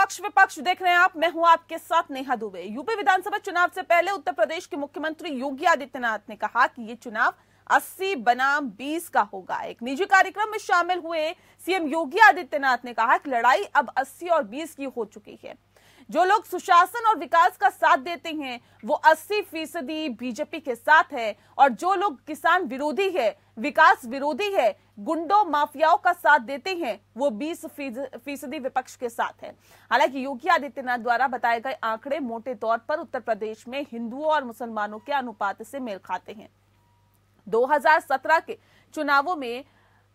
पक्ष विपक्ष देख रहे हैं आप, मैं हूं आपके साथ नेहा दुबे। यूपी विधानसभा चुनाव से पहले उत्तर प्रदेश के मुख्यमंत्री योगी आदित्यनाथ ने कहा कि ये चुनाव 80 बनाम 20 का होगा। एक निजी कार्यक्रम में शामिल हुए सीएम योगी आदित्यनाथ ने कहा कि लड़ाई अब 80 और 20 की हो चुकी है। जो लोग सुशासन और विकास का साथ देते हैं वो 80% बीजेपी के साथ है, और जो लोग किसान विरोधी है, विकास विरोधी है, गुंडों माफियाओं का साथ देते हैं वो 20% विपक्ष के साथ है। हालांकि योगी आदित्यनाथ द्वारा बताए गए आंकड़े मोटे तौर पर उत्तर प्रदेश में हिंदुओं और मुसलमानों के अनुपात से मेल खाते हैं। 2017 के चुनावों में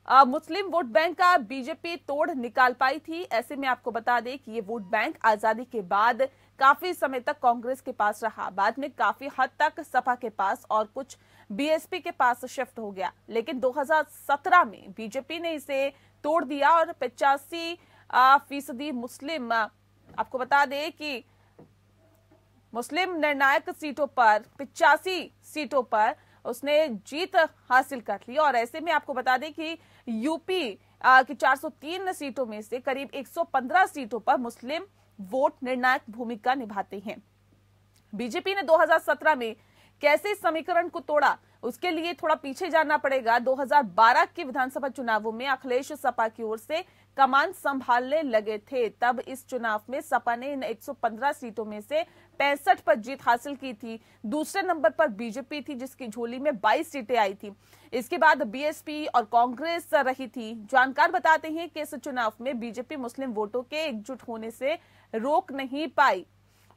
मुस्लिम वोट बैंक का बीजेपी तोड़ निकाल पाई थी। ऐसे में आपको बता दें कि ये वोट बैंक आजादी के बाद काफी समय तक कांग्रेस के पास रहा, बाद में काफी हद तक सपा के पास और कुछ बीएसपी के पास शिफ्ट हो गया। लेकिन 2017 में बीजेपी ने इसे तोड़ दिया और 85% मुस्लिम, आपको बता दें कि मुस्लिम निर्णायक सीटों पर 85 सीटों पर उसने जीत हासिल कर ली। और ऐसे में आपको बता दें कि यूपी की 403 सीटों में से करीब 115 सीटों पर मुस्लिम वोट निर्णायक भूमिका निभाते हैं। बीजेपी ने 2017 में कैसे इस समीकरण को तोड़ा, उसके लिए थोड़ा पीछे जाना पड़ेगा। 2012 के विधानसभा चुनावों में अखिलेश सपा की ओर से कमान संभालने लगे थे। तब इस चुनाव में सपा ने इन 115 सीटों में से 65 पर जीत हासिल की थी। दूसरे नंबर पर बीजेपी थी जिसकी झोली में 22 सीटें आई थी। इसके बाद बीएसपी और कांग्रेस रही थी। जानकार बताते हैं कि इस चुनाव में बीजेपी मुस्लिम वोटों के एकजुट होने से रोक नहीं पाई,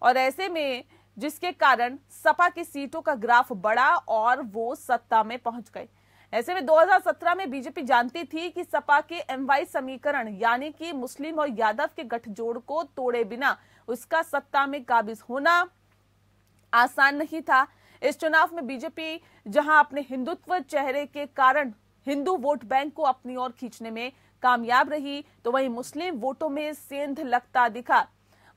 और ऐसे में जिसके कारण सपा की सीटों का ग्राफ बढ़ा और वो सत्ता में पहुंच गए। ऐसे में 2017 में बीजेपी जानती थी कि सपा के एमवाई समीकरण यानी कि मुस्लिम और यादव के गठजोड़ को तोड़े बिना उसका सत्ता में काबिज होना आसान नहीं था। इस चुनाव में बीजेपी जहां अपने हिंदुत्व चेहरे के कारण हिंदू वोट बैंक को अपनी ओर खींचने में कामयाब रही, तो वहीं मुस्लिम वोटों में सेंध लगता दिखा।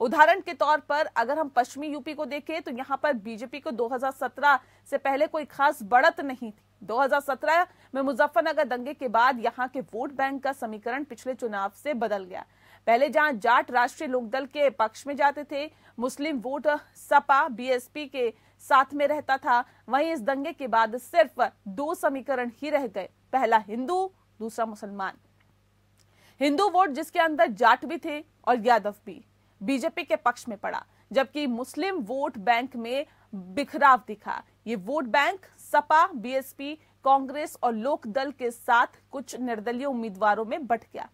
उदाहरण के तौर पर अगर हम पश्चिमी यूपी को देखें तो यहां पर बीजेपी को 2017 से पहले कोई खास बढ़त नहीं थी। 2017 में मुजफ्फरनगर दंगे के बाद यहां के वोट बैंक का समीकरण पिछले चुनाव से बदल गया। पहले जहां जाट राष्ट्रीय लोकदल के पक्ष में जाते थे, मुस्लिम वोट सपा बीएसपी के साथ में रहता था, वहीं इस दंगे के बाद सिर्फ 2 समीकरण ही रह गए, पहला हिंदू, दूसरा मुसलमान। हिंदू वोट जिसके अंदर जाट भी थे और यादव भी, बीजेपी के पक्ष में पड़ा, जबकि मुस्लिम वोट बैंक में बिखराव दिखा। ये vote bank Sapa, BSP, Congress और लोक दल के साथ कुछ निर्दलीय उम्मीदवारों में बंट गया।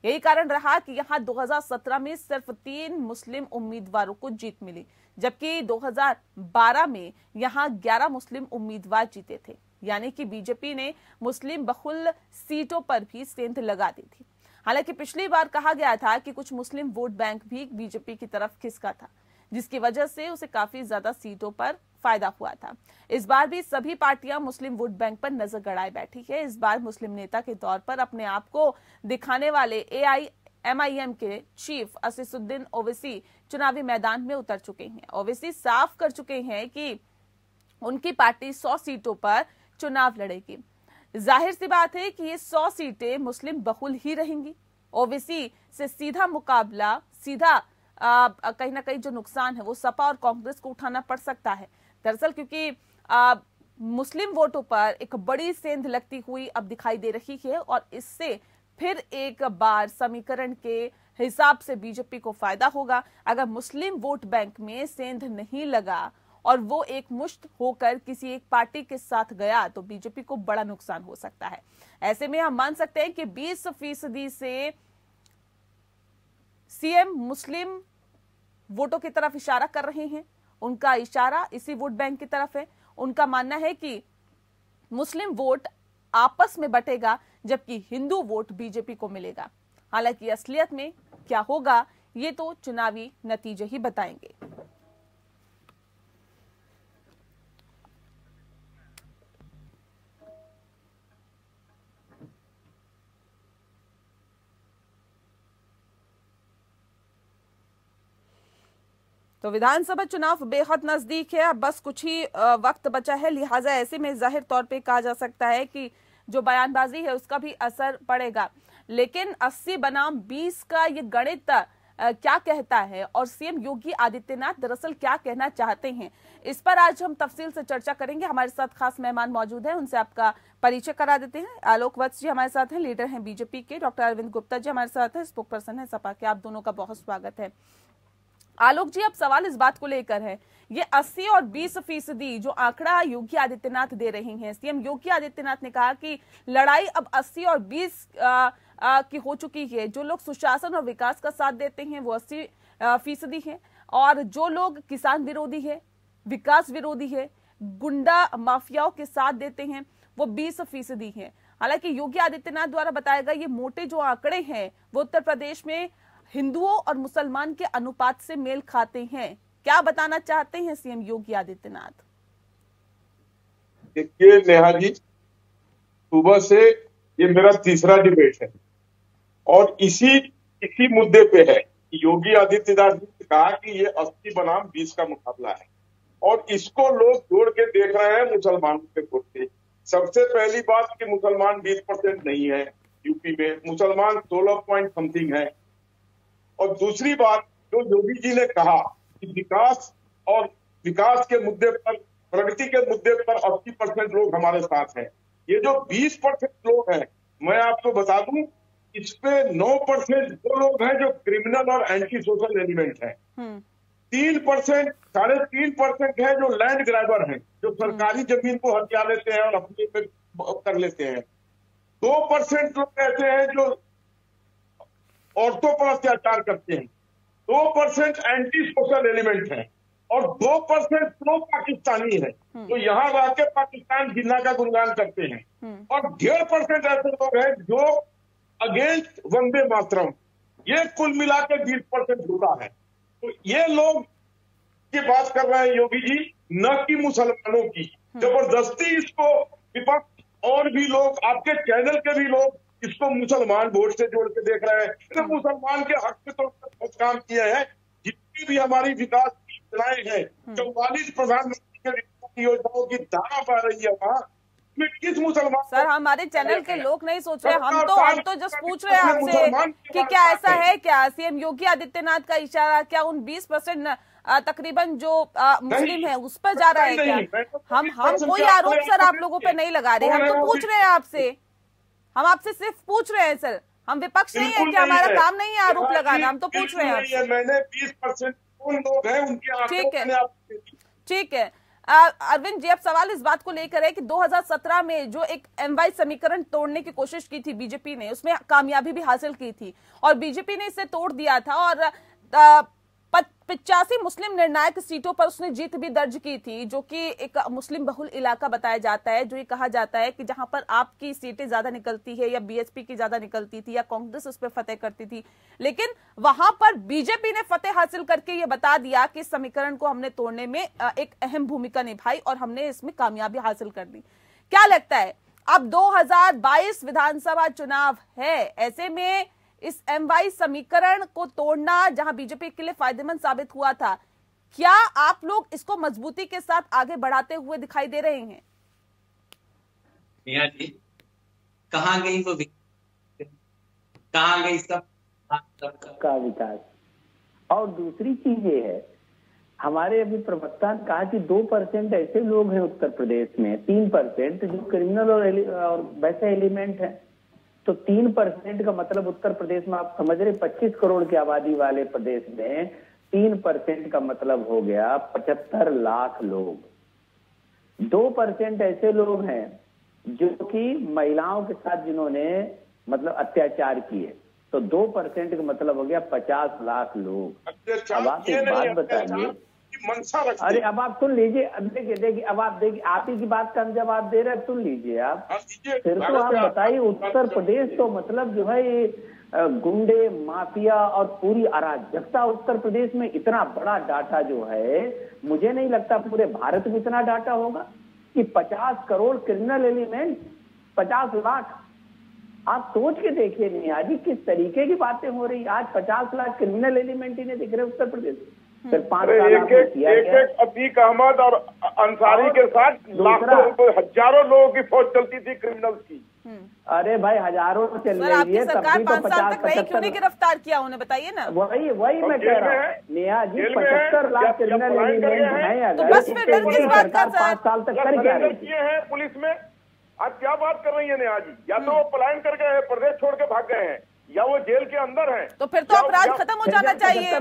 यही कारण रहा कि यहां 2017 में सिर्फ 3 मुस्लिम उम्मीदवारों को जीत मिली, जबकि 2012 में यहां 11 मुस्लिम उम्मीदवार जीते थे। यानी कि बीजेपी ने मुस्लिम बहुल सीटों पर भी सेंध लगा दी थी। हालांकि पिछली बार कहा गया था कि कुछ मुस्लिम वोट बैंक भी बीजेपी की तरफ खिसका था, जिसकी वजह से उसे काफी ज्यादा सीटों पर फायदा हुआ था। इस बार भी सभी पार्टियां मुस्लिम वोट बैंक पर नजर गड़ाए बैठी है। इस बार मुस्लिम नेता के तौर पर अपने आप को दिखाने वाले एआईएमआईएम के चीफ असीसुद्दीन ओवैसी चुनावी मैदान में उतर चुके हैं। ओवैसी साफ कर चुके हैं कि उनकी पार्टी 100 सीटों पर चुनाव लड़ेगी। जाहिर सी बात है कि ये 100 सीटें मुस्लिम बहुल ही रहेंगी। ओवैसी से सीधा मुकाबला, सीधा कहीं ना कहीं जो नुकसान है वो सपा और कांग्रेस को उठाना पड़ सकता है। दरअसल क्योंकि मुस्लिम वोटों पर एक बड़ी सेंध लगती हुई अब दिखाई दे रही है, और इससे फिर एक बार समीकरण के हिसाब से बीजेपी को फायदा होगा। अगर मुस्लिम वोट बैंक में सेंध नहीं लगा और वो एक मुश्त होकर किसी एक पार्टी के साथ गया तो बीजेपी को बड़ा नुकसान हो सकता है। ऐसे में हम मान सकते हैं कि 20% से सीएम मुस्लिम वोटों की तरफ इशारा कर रहे हैं। उनका इशारा इसी वोट बैंक की तरफ है। उनका मानना है कि मुस्लिम वोट आपस में बटेगा, जबकि हिंदू वोट बीजेपी को मिलेगा। हालांकि असलियत में क्या होगा ये तो चुनावी नतीजे ही बताएंगे। तो विधानसभा चुनाव बेहद नजदीक है, अब बस कुछ ही वक्त बचा है, लिहाजा ऐसे में जाहिर तौर पे कहा जा सकता है कि जो बयानबाजी है उसका भी असर पड़ेगा। लेकिन 80 बनाम 20 का ये गणित क्या कहता है और सीएम योगी आदित्यनाथ दरअसल क्या कहना चाहते हैं, इस पर आज हम तफसील से चर्चा करेंगे। हमारे साथ खास मेहमान मौजूद हैं, उनसे आपका परिचय करा देते हैं। आलोक वत्स जी हमारे साथ हैं, लीडर हैं बीजेपी के। डॉक्टर अरविंद गुप्ता जी हमारे साथ हैं, स्पोक पर्सन है सपा के। आप दोनों का बहुत स्वागत है। आलोक जी, अब सवाल इस बात को लेकर है, ये 80 और 20% जो आंकड़ा योगी आदित्यनाथ दे रहे हैं, सीएम योगी आदित्यनाथ ने कहा कि लड़ाई अब 80 और 20 की हो चुकी है। जो लोग सुशासन और विकास का साथ देते हैं वो 80% है, और जो लोग किसान विरोधी है, विकास विरोधी है, गुंडा माफियाओं के साथ देते हैं वो 20% है। हालांकि योगी आदित्यनाथ द्वारा बताया गया ये मोटे जो आंकड़े हैं वो उत्तर प्रदेश में हिंदुओं और मुसलमान के अनुपात से मेल खाते हैं। क्या बताना चाहते हैं सीएम योगी आदित्यनाथ? देखिए नेहा जी, सुबह से ये मेरा तीसरा डिबेट है और इसी मुद्दे पे है कि योगी आदित्यनाथ ने कहा कि ये 80 बनाम 20 का मुकाबला है और इसको लोग जोड़ के देख रहे हैं मुसलमानों के वोट से। सबसे पहली बात कि मुसलमान 20% नहीं है यूपी में, मुसलमान 16 पॉइंट समथिंग है। और दूसरी बात जो योगी जी ने कहा कि विकास के मुद्दे पर, प्रगति के मुद्दे पर 80% लोग हमारे साथ हैं। ये जो 20% लोग हैं, मैं आपको बता दूं, इस पे 9% वो लोग हैं जो क्रिमिनल और एंटी सोशल एलिमेंट हैं। 3%, 3.5% है जो लैंड ग्रैबर हैं, जो सरकारी जमीन को हथिया लेते हैं और अपने पे कर लेते हैं। 2% लोग ऐसे हैं जो औरतों पर अत्याचार करते हैं। 2% एंटी सोशल एलिमेंट है और 2% प्रो पाकिस्तानी है, तो यहाँ रह के पाकिस्तान जिन्ना का गुणगान करते हैं। और 1.5% ऐसे लोग हैं जो अगेंस्ट वंदे मातरम। ये कुल मिला के 20% होता है। तो ये लोग की बात कर रहे हैं योगी जी, न कि मुसलमानों की। जबरदस्ती इसको विपक्ष और भी लोग, आपके चैनल के भी लोग इसको मुसलमान वोट से जोड़ के देख रहे हैं। तो मुसलमान के हक में तो बहुत काम किए हैं। जितनी भी हमारी विकास की योजनाएं हैं, 44 प्रधानमंत्री के विकास योजनाओं की धारा पा रही है वहां में किस मुसलमान? सर, हमारे चैनल के लोग नहीं सोच रहे, हम तो जस्ट पूछ रहे हैं आपसे कि क्या ऐसा है क्या सीएम योगी आदित्यनाथ का इशारा क्या उन 20% तकरीबन जो मुस्लिम है उस पर जा रहा है क्या? हम कोई आरोप सर आप लोगों पे नहीं लगा रहे, हम तो पूछ रहे हैं आपसे, हम आपसे सिर्फ पूछ रहे हैं सर। हम विपक्ष नहीं है कि हमारा काम नहीं है आरोप लगाना, हम तो पूछ रहे हैं आपसे। मैंने 20% कौन लोग हैं उनके, ठीक है। अरविंद जी, अब सवाल इस बात को लेकर है कि 2017 में जो एक MY समीकरण तोड़ने की कोशिश की थी बीजेपी ने, उसमें कामयाबी भी हासिल की थी और बीजेपी ने इसे तोड़ दिया था और 85 मुस्लिम निर्णायक सीटों पर उसने जीत भी दर्ज की थी, जो कि एक मुस्लिम बहुल इलाका बताया जाता है। जो ये कहा जाता है कि जहां पर आपकी सीटें ज्यादा निकलती है या BSP की ज्यादा निकलती थी या कांग्रेस उस पर फतेह करती थी, लेकिन वहां पर बीजेपी ने फतेह हासिल करके ये बता दिया कि इस समीकरण को हमने तोड़ने में एक अहम भूमिका निभाई और हमने इसमें कामयाबी हासिल कर दी। क्या लगता है, अब 2022 विधानसभा चुनाव है, ऐसे में इस MY समीकरण को तोड़ना जहां बीजेपी के लिए फायदेमंद साबित हुआ था, क्या आप लोग इसको मजबूती के साथ आगे बढ़ाते हुए दिखाई दे रहे हैं? मियां जी, कहां गई वो कहां गई सबका विकास? और दूसरी चीज ये है, हमारे अभी प्रवक्ता ने कहा कि 2% ऐसे लोग हैं उत्तर प्रदेश में, 3% जो क्रिमिनल और वैसे एलिमेंट है। तो 3% का मतलब उत्तर प्रदेश में आप समझ रहे 25 करोड़ की आबादी वाले प्रदेश में 3% का मतलब हो गया 75 लाख लोग। 2% ऐसे लोग हैं जो कि महिलाओं के साथ जिन्होंने मतलब अत्याचार किए, तो 2% का मतलब हो गया 50 लाख लोग। अब आप एक बात बताइए, अरे अब आप सुन लीजिए, देखिए अब आप देखिए, आप ही की बात का हम जवाब दे रहे हैं, सुन लीजिए आप। फिर तो आप बताइए, उत्तर प्रदेश तो मतलब जो है गुंडे माफिया और पूरी अराजकता उत्तर प्रदेश में, इतना बड़ा डाटा जो है मुझे नहीं लगता पूरे भारत में इतना डाटा होगा कि 50 करोड़ क्रिमिनल एलिमेंट, 50 लाख। आप सोच के देखिए नेहा जी किस तरीके की बातें हो रही। आज 50 लाख क्रिमिनल एलिमेंट ही नहीं दिख रहे उत्तर प्रदेश। फिर 5 साल आपने किया क्या? एक अतीक अहमद और अंसारी के साथ लाखों हजारों लोगों की फौज चलती थी क्रिमिनल्स की। अरे भाई हजारों चल रही है, तब भी तो 50-75 गिरफ्तार किया उन्हें, बताइए ना। वही मैं कह रहा हूँ नेहा जी, 75 लाख क्रिमिनल एलिमेंट हैं। तो बस फिर डर किस बात का? 5 साल तक कर क्या रही किए हैं पुलिस में? आप क्या बात कर रही है नेहा जी? या तो वो पलायन कर गए हैं, प्रदेश छोड़ के भाग गए हैं, या वो जेल के अंदर हैं। तो फिर तो अपराध खत्म हो जाना चाहिए, फिर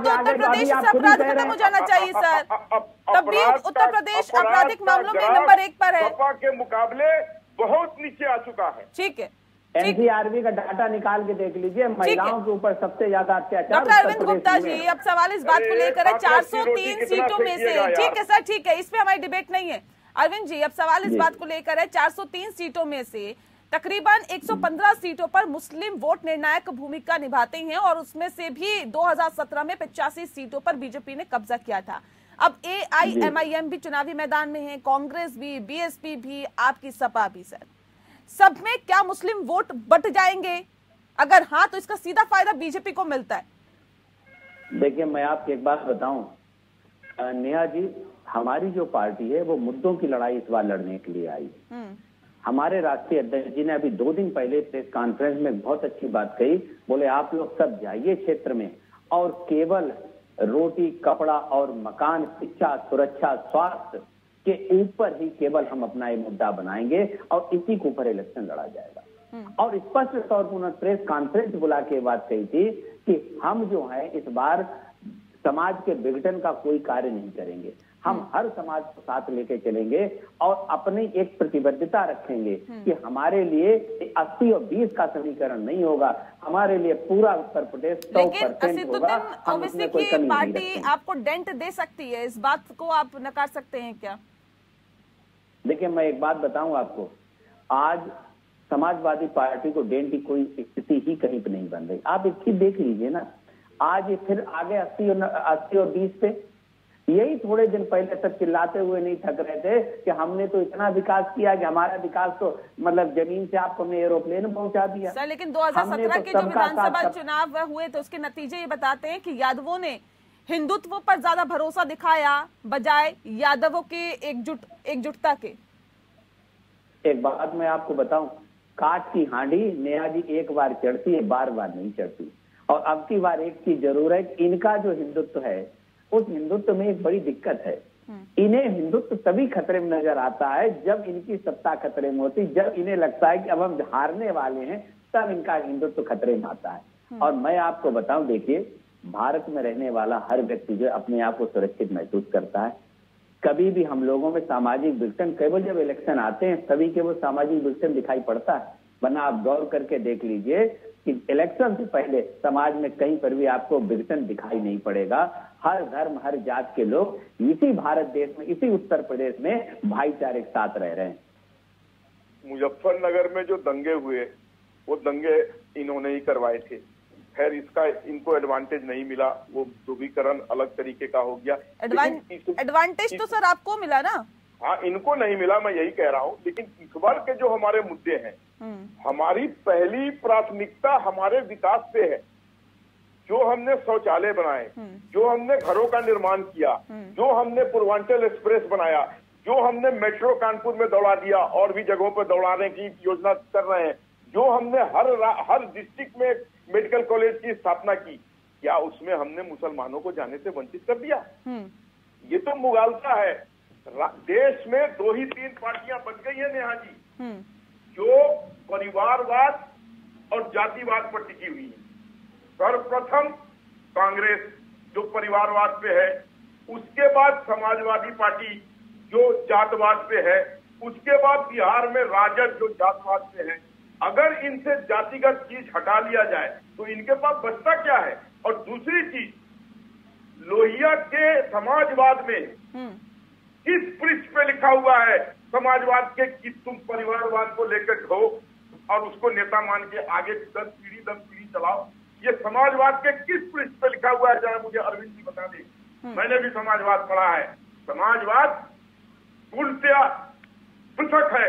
तो उत्तर प्रदेश से अपराध खत्म हो जाना चाहिए सर। तब भी उत्तर प्रदेश आपराधिक मामलों में नंबर 1 पर है, सपा के मुकाबले बहुत नीचे आ चुका है। ठीक है, एनसीआरबी का डाटा निकाल के देख लीजिए, महिलाओं के ऊपर सबसे ज्यादा अत्याचार। डॉक्टर अरविंद गुप्ता जी, अब सवाल इस बात को लेकर है 403 सीटों में से, ठीक है सर, ठीक है, इस पे हमारी डिबेट नहीं है। अरविंद जी, अब सवाल इस बात को लेकर है 403 सीटों में से तकरीबन 115 सीटों पर मुस्लिम वोट निर्णायक भूमिका निभाते हैं, और उसमें से भी 2017 में 85 सीटों पर बीजेपी ने कब्जा किया था। अब AIMIM भी चुनावी मैदान में है, कांग्रेस भी, BSP भी, आपकी सपा भी। सर, सब में क्या मुस्लिम वोट बट जाएंगे? अगर हाँ, तो इसका सीधा फायदा बीजेपी को मिलता है। देखिए, मैं आपको एक बात बताऊं नेहा जी, हमारी जो पार्टी है वो मुद्दों की लड़ाई इस बार लड़ने के लिए आई है। हमारे राष्ट्रीय अध्यक्ष जी ने अभी 2 दिन पहले प्रेस कॉन्फ्रेंस में बहुत अच्छी बात कही। बोले आप लोग सब जाइए क्षेत्र में, और केवल रोटी, कपड़ा और मकान, शिक्षा, सुरक्षा, स्वास्थ्य के ऊपर ही केवल हम अपना ये मुद्दा बनाएंगे, और इसी के ऊपर इलेक्शन लड़ा जाएगा। और स्पष्ट तौर पर उन्होंने प्रेस कॉन्फ्रेंस बुला के बात कही थी कि हम जो है इस बार समाज के विघटन का कोई कार्य नहीं करेंगे, हम हर समाज को साथ लेके चलेंगे, और अपनी एक प्रतिबद्धता रखेंगे कि हमारे लिए 80 और 20 का समीकरण नहीं होगा, हमारे लिए पूरा उत्तर प्रदेश 100% होगा। हम उसमें कोई कमी नहीं रखेंगे। पार्टी आपको डेंट दे सकती है, इस बात को आप नकार सकते हैं क्या? देखिए, मैं एक बात बताऊं आपको, आज समाजवादी पार्टी को डेंट की कोई स्थिति ही कहीं पे नहीं बन रही। आप एक चीज देख लीजिए ना, आज ये फिर आगे 80 और 20 पे। यही थोड़े दिन पहले तक चिल्लाते हुए नहीं थक रहे थे कि हमने तो इतना विकास किया कि हमारा विकास तो मतलब जमीन से आपको हमने एरोप्लेन पहुंचा दिया। सर, लेकिन 2017 के जो विधानसभा चुनाव हुए तो उसके नतीजे ये बताते हैं कि यादवों ने हिंदुत्व पर ज्यादा भरोसा दिखाया बजाय यादवों के एकजुटता के। एक बात मैं आपको बताऊं, काठ की हांडी नेहा जी एक बार चढ़ती है, बार बार नहीं चढ़ती। और अब की बार एक चीज जरूर है कि इनका जो हिंदुत्व है उस हिंदुत्व में एक बड़ी दिक्कत है। इन्हें हिंदुत्व तभी खतरे में नजर आता है जब इनकी सत्ता खतरे में होती, जब इन्हें लगता है कि अब हम हारने वाले हैं, तब इनका हिंदुत्व खतरे में आता है। और मैं आपको बताऊं, देखिए, भारत में रहने वाला हर व्यक्ति जो अपने आप को सुरक्षित महसूस करता है। कभी भी हम लोगों में सामाजिक विघटन, केवल जब इलेक्शन आते हैं तभी केवल सामाजिक विघटन दिखाई पड़ता है, वरना आप गौर करके देख लीजिए कि इलेक्शन से पहले समाज में कहीं पर भी आपको विघटन दिखाई नहीं पड़ेगा। हर धर्म, हर जात के लोग इसी भारत देश में, इसी उत्तर प्रदेश में भाईचारे के साथ रह रहे हैं। मुजफ्फरनगर में जो दंगे हुए वो दंगे इन्होंने ही करवाए थे। खैर, इसका इनको एडवांटेज नहीं मिला, वो ध्रुवीकरण अलग तरीके का हो गया। एडवांटेज तो सर आपको मिला ना? हाँ, इनको नहीं मिला, मैं यही कह रहा हूँ। लेकिन इस बार के जो हमारे मुद्दे हैं, हमारी पहली प्राथमिकता हमारे विकास पे है। जो हमने शौचालय बनाए, जो हमने घरों का निर्माण किया, जो हमने पूर्वांचल एक्सप्रेस बनाया, जो हमने मेट्रो कानपुर में दौड़ा दिया और भी जगहों पर दौड़ाने की योजना कर रहे हैं, जो हमने हर डिस्ट्रिक्ट में मेडिकल कॉलेज की स्थापना की, क्या उसमें हमने मुसलमानों को जाने से वंचित कर दिया? ये तो मुगालता है। देश में 2 ही 3 पार्टियां बन गई है नेहा जी, जो परिवारवाद और जातिवाद पर टिकी हुई है। सर्वप्रथम कांग्रेस जो परिवारवाद पे है, उसके बाद समाजवादी पार्टी जो जातवाद पे है, उसके बाद बिहार में राजद जो जातवाद पे है। अगर इनसे जातिगत चीज हटा लिया जाए तो इनके पास बचता क्या है? और दूसरी चीज, लोहिया के समाजवाद में किस पृष्ठ पे लिखा हुआ है समाजवाद के कि तुम परिवारवाद को लेकर ढो और उसको नेता मान के आगे 10 पीढ़ी चलाओ? ये समाजवाद के किस पृष्ठ पे लिखा हुआ है? जरा मुझे अरविंद जी बता दें। मैंने भी समाजवाद पढ़ा है। समाजवाद पूर्णतया पृथक है।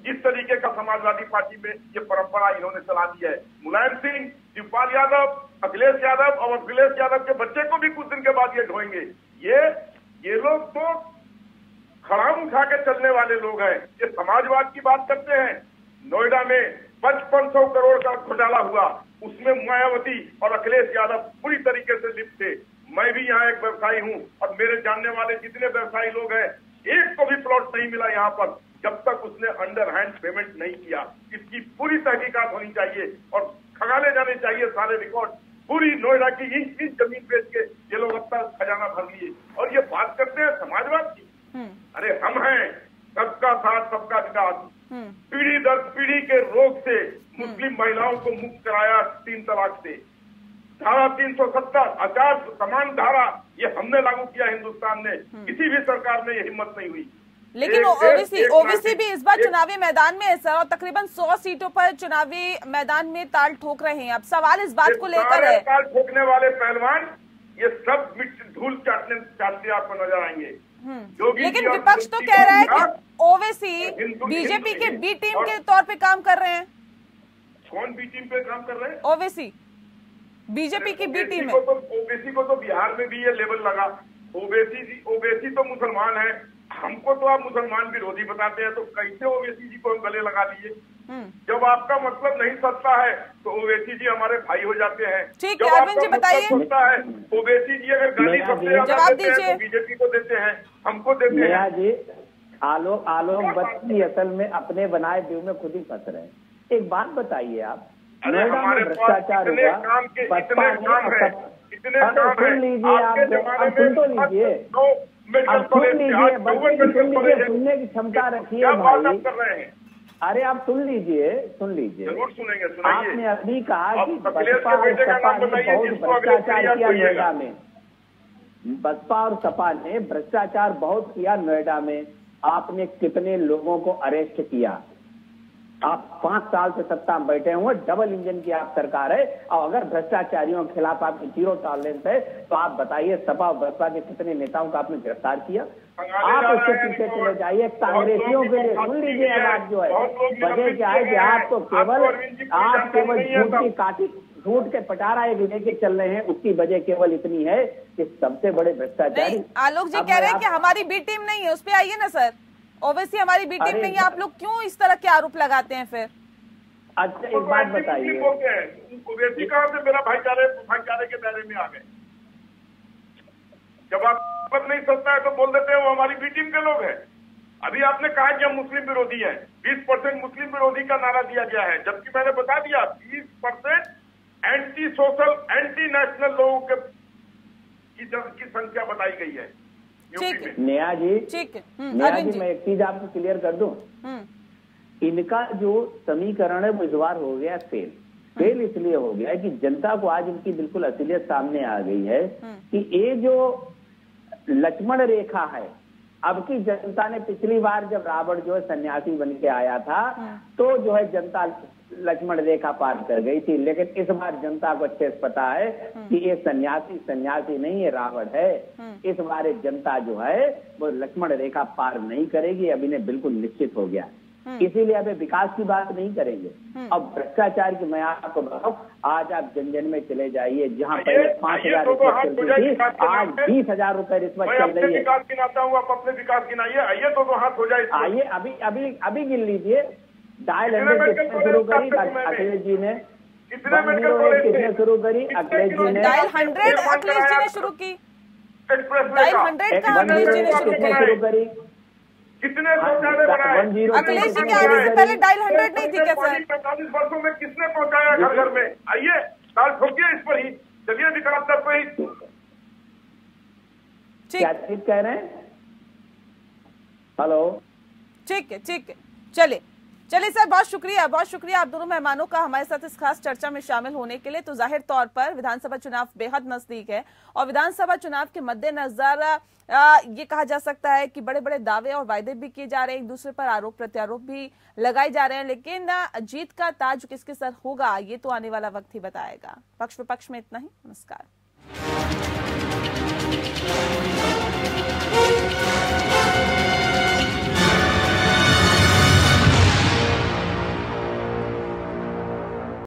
जिस तरीके का समाजवादी पार्टी में ये परंपरा इन्होंने चला दी है, मुलायम सिंह, शिवपाल यादव, अखिलेश यादव और अखिलेश यादव के बच्चे को भी कुछ दिन के बाद ये ढोएंगे। ये लोग तो खड़ाम उठा के चलने वाले लोग हैं। ये समाजवाद की बात करते हैं। नोएडा में 5500 करोड़ का घोटाला हुआ, उसमें मायावती और अखिलेश यादव पूरी तरीके से लिप्त थे। मैं भी यहाँ एक व्यवसायी हूँ और मेरे जानने वाले जितने व्यवसायी लोग हैं, एक को भी प्लॉट नहीं मिला यहाँ पर जब तक उसने अंडर हैंड पेमेंट नहीं किया। इसकी पूरी तहकीकात होनी चाहिए और खंगाले जाने चाहिए सारे रिकॉर्ड। पूरी नोएडा की इंच इंच जमीन बेच के ये लोग अब तक खजाना भर लिए और ये बात करते हैं समाजवाद की। अरे हम हैं सबका साथ सबका विकास। पीढ़ी दर पीढ़ी के रोग से मुस्लिम महिलाओं को मुक्त कराया 3 तलाक से। धारा 370 आचार समान धारा ये हमने लागू किया हिंदुस्तान ने, किसी भी सरकार में ये हिम्मत नहीं हुई। लेकिन ओबीसी भी इस बार चुनावी मैदान में है सर, और तकरीबन 100 सीटों पर चुनावी मैदान में ताल ठोक रहे हैं। अब सवाल इस बात को लेकर है, ताल ठोकने वाले पहलवान ये सब धूल चाटते आपको नजर आएंगे। लेकिन विपक्ष तो कह रहा है कि ओवैसी बीजेपी के बी टीम के तौर पे काम कर रहे हैं। कौन बी टीम पे काम कर रहे हैं? ओवैसी बीजेपी की बी टीम है। ओबीसी को तो बिहार में भी ये लेबल लगा। ओबीसी तो मुसलमान है, हमको तो आप मुसलमान विरोधी बताते हैं, तो कैसे ओवैसी जी को हम गले लगा लिए? जब आपका मतलब नहीं सत्ता है तो ओवैसी जी हमारे भाई हो जाते हैं। ठीक है अरविंद जी बताइए। ओवैसी जी अगर गाली जवाब दीजिए। बीजेपी को देते हैं, हमको देते हैं। जी आलोक बच्ची असल में अपने बनाए व्यू में खुद ही फंस रहे हैं। एक बात बताइए आप, नोएडा में भ्रष्टाचार हुआ, सुन लीजिए आप सुन तो लीजिए, अब सुन लीजिए, बच्चे सुन लीजिए, सुनने की क्षमता रखिए भाई। अरे आप सुन लीजिए जरूर सुनेंगे। आपने अभी कहा कि बसपा और सपा ने बहुत भ्रष्टाचार किया नोएडा में। बसपा और सपा ने भ्रष्टाचार बहुत किया नोएडा में। आपने कितने लोगों को अरेस्ट किया? आप 5 साल से सत्ता में बैठे हुए, डबल इंजन की आप सरकार है, और अगर भ्रष्टाचारियों के खिलाफ आपकी 0 टॉलरेंस है तो आप बताइए सपा और बसपा के कितने नेताओं को आपने गिरफ्तार किया? आप उसके पीछे चले जाइए। कांग्रेसियों के लिए सुन लीजिए आवाज जो है, वजह क्या है कि आप तो केवल झूठ के पटारा एक लेके चल रहे हैं। उसकी वजह केवल इतनी है कि सबसे बड़े भ्रष्टाचारी आलोक जी कह रहे हैं कि हमारी बी टीम नहीं है। उस पर आइए ना सर, ओवैसी हमारी बी टीम नहीं है, आप लोग क्यों इस तरह के आरोप लगाते हैं फिर? अच्छा एक बात बताइए, ओवैसी कहाँ से मेरा भाईचारे के दायरे में आ गए? जब आप नहीं सकता है तो बोल देते हैं वो हमारी बी टीम के लोग हैं। अभी आपने कहा कि हम मुस्लिम विरोधी हैं, 20% मुस्लिम विरोधी का नारा दिया गया है, जबकि मैंने बता दिया 20% एंटी सोशल एंटी नेशनल लोगों की संख्या बताई गई है यूपी में। नेहा जी, ठीक है, नेहा जी मैं एक चीज आपको क्लियर कर दूं, इनका जो समीकरण है वो इस बार हो गया फेल इसलिए हो गया कि जनता को आज इनकी बिल्कुल असलियत सामने आ गई है कि ये जो लक्ष्मण रेखा है, अब की जनता ने पिछली बार जब रावण जो है सन्यासी बन के आया था तो जो है जनता लक्ष्मण रेखा पार कर गई थी, लेकिन इस बार जनता को अच्छे से पता है कि ये सन्यासी नहीं, ये रावण है। इस बार जनता जो है वो लक्ष्मण रेखा पार नहीं करेगी, अब इन्हें बिल्कुल निश्चित हो गया। इसीलिए अब विकास की बात नहीं करेंगे। अब भ्रष्टाचार की मैं आपको बताऊं, आज आप जन में चले जाइए, जहां पहले 5,000 रिश्वत चलती थी, आज 20,000 रुपए रिश्वत चल रही है। विकास गिनाता हूँ, आप अपने विकास गिनाइए। आइए तो हाथ हो जाए। आइए अभी गिन लीजिए। डायल 100 किसने शुरू करी? अखिलेश जी ने। किसने शुरू करी? अखिलेश जी ने। डायल 100 अखिलेश जी ने शुरू की। डायल 100 का अखिलेश जी ने शुरू करी। कितने शौचालय बनाए? अखिलेश जी के आने से पहले डायल 100 नहीं थी क्या सर? 45 वर्षों में किसने पहुंचाया घर घर में? आइए डाल ठोकिए इस पर ही, चलिए विकास दर पर ही। क्या चीज कह रहे हैं? हेलो, ठीक है चलिए सर, बहुत शुक्रिया आप दोनों मेहमानों का हमारे साथ इस खास चर्चा में शामिल होने के लिए। तो जाहिर तौर पर विधानसभा चुनाव बेहद नजदीक है और विधानसभा चुनाव के मद्देनजर ये कहा जा सकता है कि बड़े बड़े दावे और वायदे भी किए जा रहे हैं, एक दूसरे पर आरोप प्रत्यारोप भी लगाए जा रहे हैं, लेकिन जीत का ताज किसके सर होगा ये तो आने वाला वक्त ही बताएगा। पक्ष विपक्ष में इतना ही। नमस्कार।